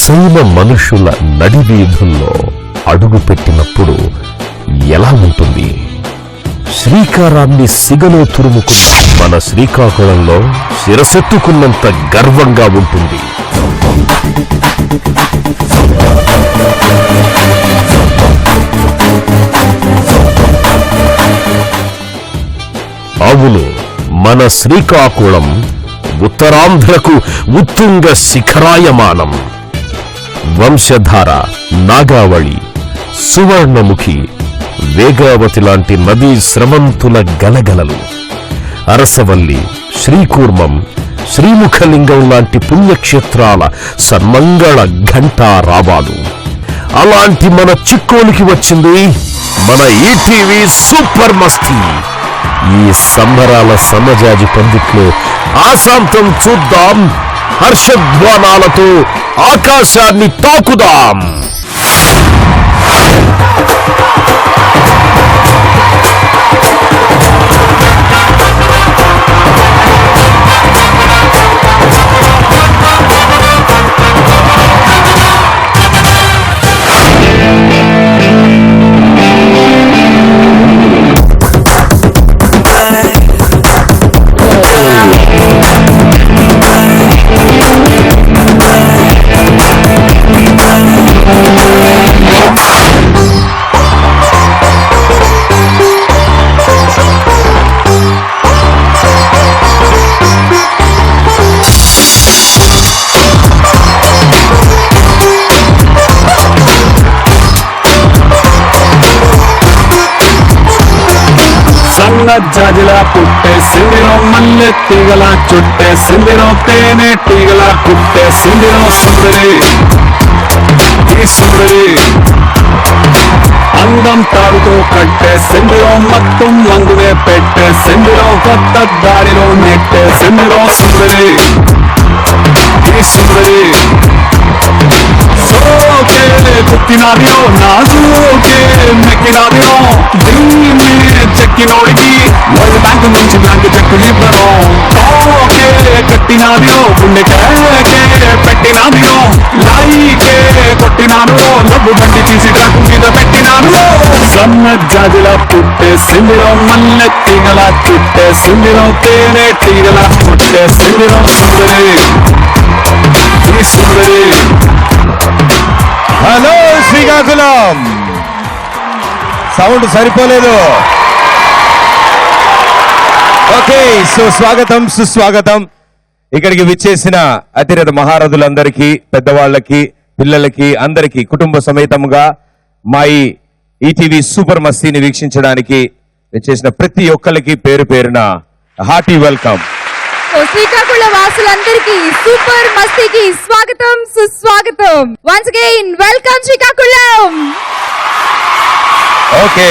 అసైన మనుషుల నడివీధుల్లో అడుగు పెట్టినప్పుడు ఎలా ఉంటుంది? శ్రీకారాన్ని సిగలో తురుముకున్న మన శ్రీకాకుళంలో శిరసెత్తుకున్నంత గర్వంగా ఉంటుంది. అవును, మన శ్రీకాకుళం ఉత్తరాంధ్రకు ఉత్తుంగ శిఖరాయమానం. వంశధార, నాగావళి, సువర్ణముఖి, వేగావతి లాంటి నదీ స్రవంతుల గలగలలు, అరసవల్లి, శ్రీకూర్మం, శ్రీముఖలింగం లాంటి పుణ్యక్షేత్రాల సన్మంగళ ఘంటారావాలు. అలాంటి మన చిక్కోలికి వచ్చింది మన ఈటీవీ సూపర్ మస్తీ. ఈ సంబరాల సన్నజాజి పందిట్లో ఆశాంతం చూద్దాం, హర్షధ్వానాలతో ఆకాశాన్ని తాకుదాం. జాజిలా పుట్టే సిందిరో మల్లె తీగల చుట్టే సిందిరో తేనె తీగల పుట్టే సిందిరో సుందరి ఈ సుందరి అందం తాడుతో కట్టే సిందిరో మత్తు మందువే పెట్టే సిందిరో కొత్త దారిలో నెట్టే సిందిరో సుందరి ఈ సుందరి సోకే కుక్కినాదియో నాజూకే మెక్కినాదియో దీన్ని చెక్కినోడికి వరల్డ్ బ్యాంక్ నుంచి బ్యాంక్ చెక్కు ఇవ్వను. ఓకే కట్టినాదియో గుండెకే పెట్టినాదియో లాయికే కొట్టినాను, లబ్బు బండి తీసి ట్రాకు మీద పెట్టినాను. సన్న జాజిలా పుట్టే సిందిరో మల్లె తీగల చుట్టే సిందిరో తేనె తీగల పుట్టే సిందిరో సుందరి ఈ సుందరి. హలో శ్రీకాకుళం, సౌండ్ సరిపోలేదు. ఓకే, సో స్వాగతం సుస్వాగతం. ఇక్కడికి విచ్చేసిన అతిరథ మహారథులందరికీ, పెద్దవాళ్ళకి, పిల్లలకి, అందరికీ కుటుంబ సమేతంగా మా ఈటీవీ సూపర్ మస్తీని వీక్షించడానికి విచ్చేసిన ప్రతి ఒక్కరికి పేరు పేరున హార్టీ వెల్కమ్. శ్రీకాకుళ వాసులందరికీ సూపర్ మస్తీకి స్వాగతం సుస్వాగతం. Once again welcome Srikakulam. Okay,